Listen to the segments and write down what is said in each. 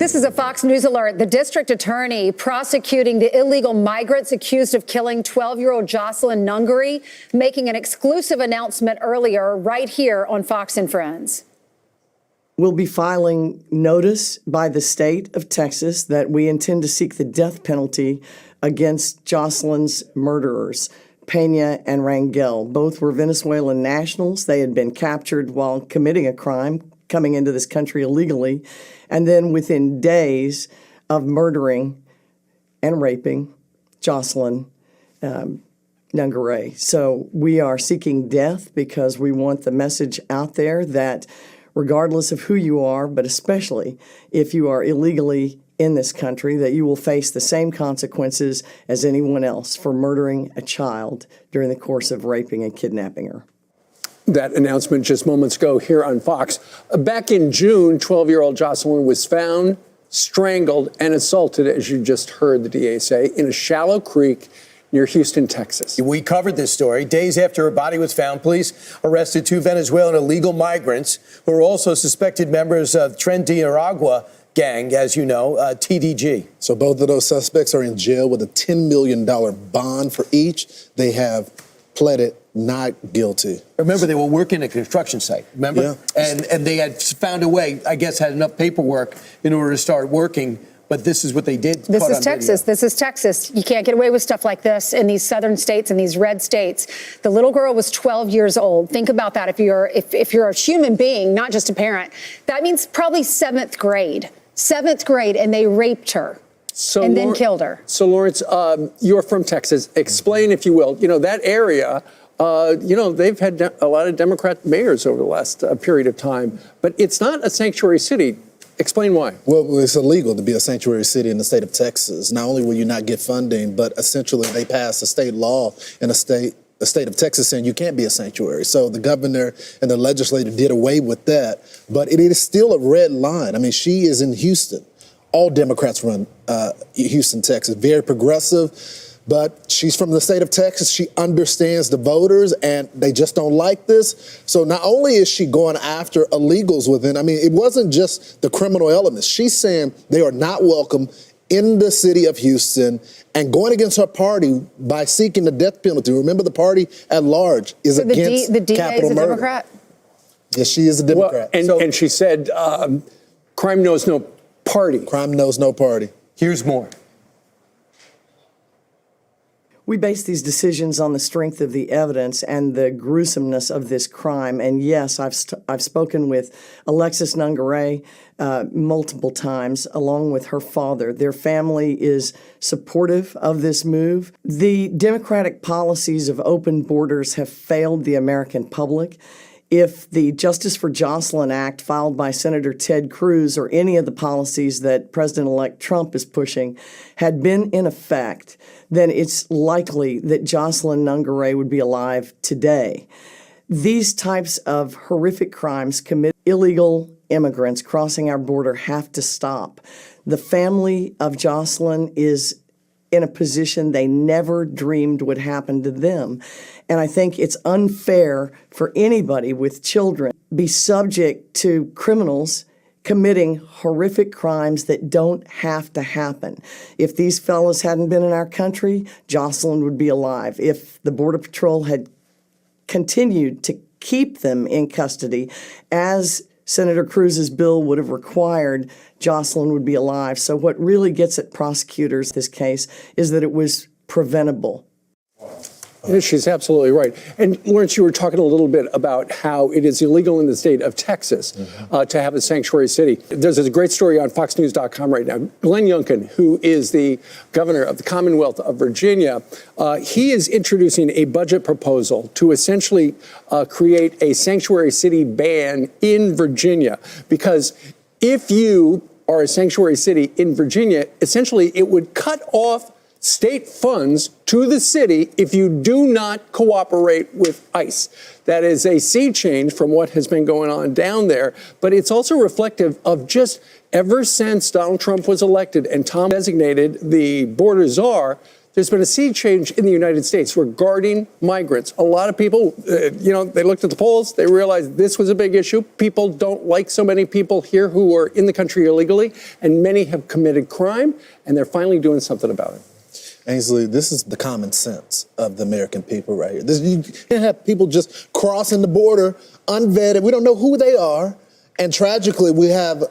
This is a Fox News alert. The district attorney prosecuting the illegal migrants accused of killing 12-year-old Jocelyn Nungaray, making an exclusive announcement earlier right here on Fox and Friends. We'll be filing notice by the state of Texas that we intend to seek the death penalty against Jocelyn's murderers, Pena and Rangel. Both were Venezuelan nationals. They had been captured while committing a crime, coming into this country illegally, and then within days of murdering and raping Jocelyn Nungaray. So we are seeking death because we want the message out there that regardless of who you are, but especially if you are illegally in this country, that you will face the same consequences as anyone else for murdering a child during the course of raping and kidnapping her. That announcement just moments ago here on Fox. Back in June, 12-year-old Jocelyn was found, strangled, and assaulted, as you just heard the DA say, in a shallow creek near Houston, Texas. We covered this story. Days after her body was found, police arrested 2 Venezuelan illegal migrants who are also suspected members of Tren de Aragua gang, as you know, TDG. So both of those suspects are in jail with a $10 million bond for each. They have pleaded not guilty. Remember, they were working at a construction site, remember? Yeah. And they had found a way, I guess, had enough paperwork in order to start working. But this is what they did. This is Texas. This is Texas. You can't get away with stuff like this in these southern states, in these red states. The little girl was 12 years old. Think about that. If you're a human being, not just a parent, that means probably 7th grade. 7th grade, and they raped her. And then killed her. So, Lawrence, you're from Texas. Explain, if you will, that area, they've had a lot of Democrat mayors over the last period of time, but it's not a sanctuary city. Explain why. Well, it's illegal to be a sanctuary city in the state of Texas. Not only will you not get funding, but essentially they passed a state law in the state of Texas saying you can't be a sanctuary. So the governor and the legislature did away with that, but it is still a red line. I mean, she is in Houston. All Democrats run Houston, Texas, very progressive, but she's from the state of Texas. She understands the voters, and they just don't like this. So not only is she going after illegals within, I mean, it wasn't just the criminal elements. She's saying they are not welcome in the city of Houston and going against her party by seeking the death penalty. Remember, the party at large is against the DA capital is a murder. Democrat? Yes, she is a Democrat. Well, and she said, crime knows no party. Crime knows no party. Here's more. We base these decisions on the strength of the evidence and the gruesomeness of this crime. And yes, I've spoken with Alexis Nungaray multiple times, along with her father. Their family is supportive of this move. The Democratic policies of open borders have failed the American public. If the Justice for Jocelyn Act filed by Senator Ted Cruz or any of the policies that President-elect Trump is pushing had been in effect, then it's likely that Jocelyn Nungaray would be alive today. These types of horrific crimes committed illegal immigrants crossing our border have to stop. The family of Jocelyn is in a position they never dreamed would happen to them. And I think it's unfair for anybody with children be subject to criminals committing horrific crimes that don't have to happen. If these fellows hadn't been in our country, Jocelyn would be alive. If the Border Patrol had continued to keep them in custody, as Senator Cruz's bill would have required, Jocelyn would be alive. So what really gets at prosecutors in this case is that it was preventable. Yeah, she's absolutely right. And Lawrence, you were talking a little bit about how it is illegal in the state of Texas to have a sanctuary city. There's a great story on foxnews.com right now. Glenn Youngkin, who is the governor of the Commonwealth of Virginia, he is introducing a budget proposal to essentially create a sanctuary city ban in Virginia. Because if you are a sanctuary city in Virginia, essentially it would cut off state funds to the city if you do not cooperate with ICE. That is a sea change from what has been going on down there, but it's also reflective of just ever since Donald Trump was elected and Tom designated the border czar, there's been a sea change in the United States regarding migrants. A lot of people, they looked at the polls, they realized this was a big issue. People don't like so many people here who are in the country illegally, and many have committed crime, and they're finally doing something about it. Ainsley, this is the common sense of the American people right here. You can't have people just crossing the border, unvetted. We don't know who they are. And tragically, we have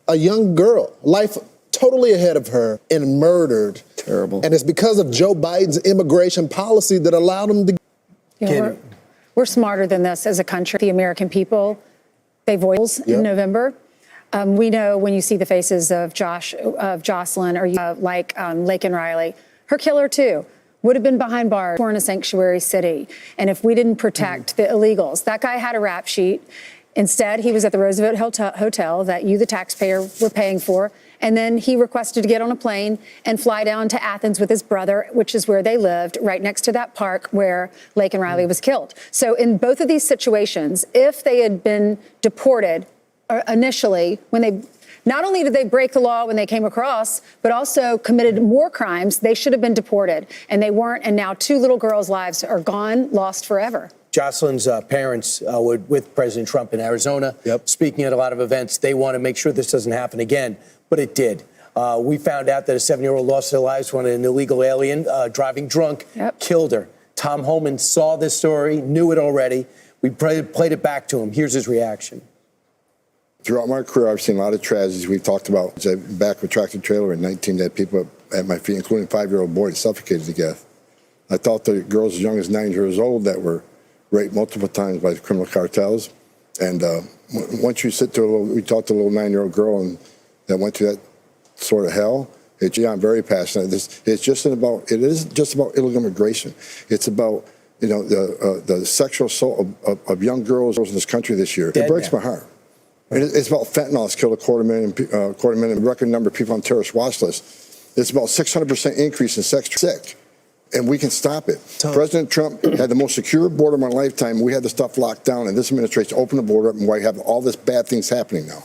a young girl, life totally ahead of her, and murdered. Terrible. And it's because of Joe Biden's immigration policy that allowed him to. We're smarter than this as a country. The American people, they voiced in November. We know when you see the faces of Jocelyn, or like Laken Riley, her killer too would have been behind bars. We're in a sanctuary city, and if we didn't protect the illegals, that guy had a rap sheet. Instead, he was at the Roosevelt Hotel that you, the taxpayer, were paying for. And then he requested to get on a plane and fly down to Athens with his brother, which is where they lived, right next to that park where Laken Riley was killed. So in both of these situations, if they had been deported initially, when they not only did they break the law when they came across, but also committed more crimes, they should have been deported. And they weren't. And now 2 little girls' lives are gone, lost forever. Jocelyn's parents were with President Trump in Arizona, speaking at a lot of events. They want to make sure this doesn't happen again, but it did. We found out that a 7-year-old lost their lives when an illegal alien driving drunk killed her. Tom Homan saw this story, knew it already. We played it back to him. Here's his reaction. Throughout my career, I've seen a lot of tragedies. We've talked about back with tractor trailer in 19 dead people at my feet, including a 5-year-old boy suffocated to death. I thought the girls as young as 9 years old that were raped multiple times by the criminal cartels. And once you sit to we talked to a little 9-year-old girl and that went through that sort of hell. I'm very passionate. It isn't just about illegal immigration. It's about the sexual assault of young girls in this country this year. It breaks my heart. And it's about fentanyl. It's killed a quarter million, record number of people on terrorist watch lists. It's about 600% increase in sex sick. And we can stop it. President Trump had the most secure border of my lifetime. We had the stuff locked down, and this administration opened the border up, and we have all this bad things happening now.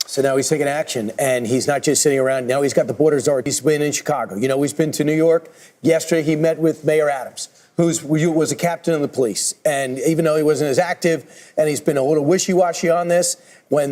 So now he's taking action, and he's not just sitting around. Now he's got the borders already. He's been in Chicago. He's been to New York. Yesterday he met with Mayor Adams, who was a captain of the police. And even though he wasn't as active, and he's been a little wishy-washy on this, when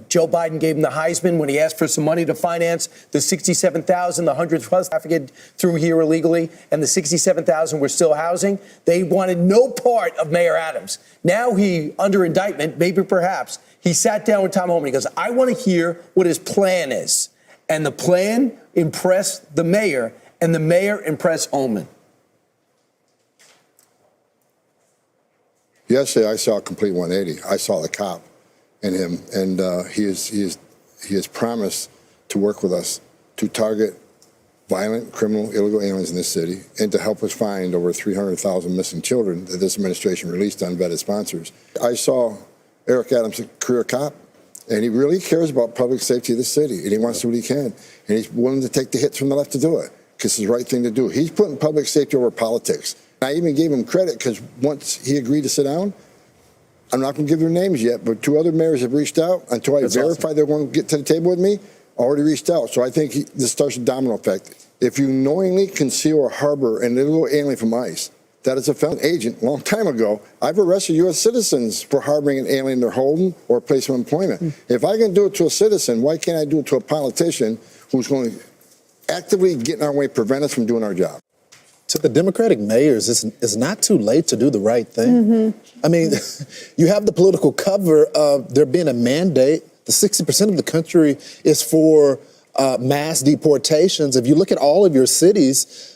Joe Biden gave him the Heisman, when he asked for some money to finance the 67,000, the 100 plus trafficked through here illegally, and the 67,000 were still housing, they wanted no part of Mayor Adams. Now he, under indictment, maybe perhaps, he sat down with Tom Homan. He goes, I want to hear what his plan is. And the plan impressed the mayor, and the mayor impressed Homan. Yesterday, I saw a complete 180. I saw the cop in him, and he has promised to work with us to target violent, criminal, illegal aliens in this city and to help us find over 300,000 missing children that this administration released to unvetted sponsors. I saw Eric Adams, a career cop, and he really cares about public safety of the city, and he wants to do what he can, and he's willing to take the hits from the left to do it because it's the right thing to do. He's putting public safety over politics. I even gave him credit because once he agreed to sit down, I'm not going to give their names yet, but 2 other mayors have reached out until I verify they're going to get to the table with me. Already reached out. So I think this starts a domino effect. If you knowingly conceal or harbor an illegal alien from ICE, that is a felon agent. A long time ago, I've arrested U.S. citizens for harboring an alien they're holding or place of employment. If I can do it to a citizen, why can't I do it to a politician who's going to actively get in our way, prevent us from doing our job? To the Democratic mayors, it's not too late to do the right thing. I mean, you have the political cover of there being a mandate. The 60% of the country is for mass deportations. If you look at all of your cities,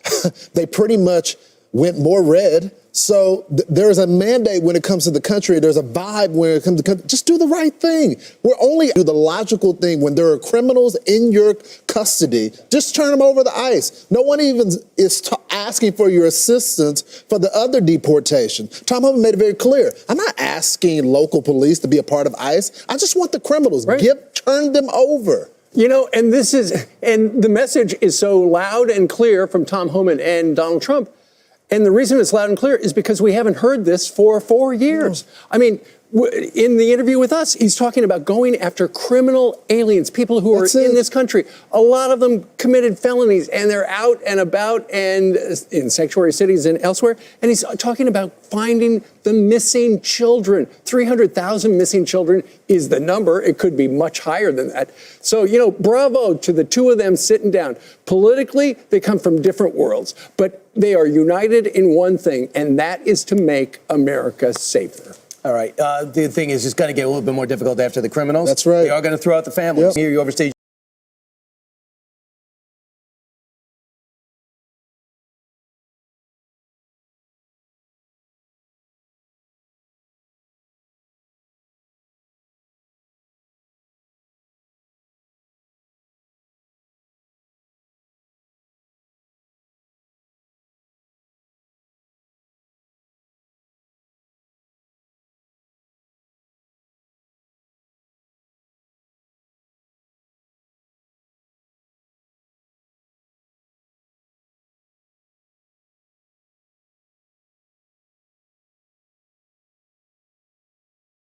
they pretty much went more red. So there's a mandate when it comes to the country. There's a vibe when it comes to the country. Just do the right thing. We're only do the logical thing when there are criminals in your custody. Just turn them over to ICE. No one even is asking for your assistance for the other deportation. Tom Homan made it very clear. I'm not asking local police to be a part of ICE. I just want the criminals. Right. Turn them over. And the message is so loud and clear from Tom Homan and Donald Trump. And the reason it's loud and clear is because we haven't heard this for 4 years. I mean, In the interview with us, he's talking about going after criminal aliens, people who are in this country. A lot of them committed felonies, and they're out and about and in sanctuary cities and elsewhere. And he's talking about finding the missing children. 300,000 missing children is the number. It could be much higher than that. So, bravo to the two of them sitting down. Politically, they come from different worlds, but they are united in one thing, and that is to make America safer. All right. The thing is, it's going to get a little bit more difficult after the criminals. That's right. They are going to throw out the families. Yep. Here, you overstayed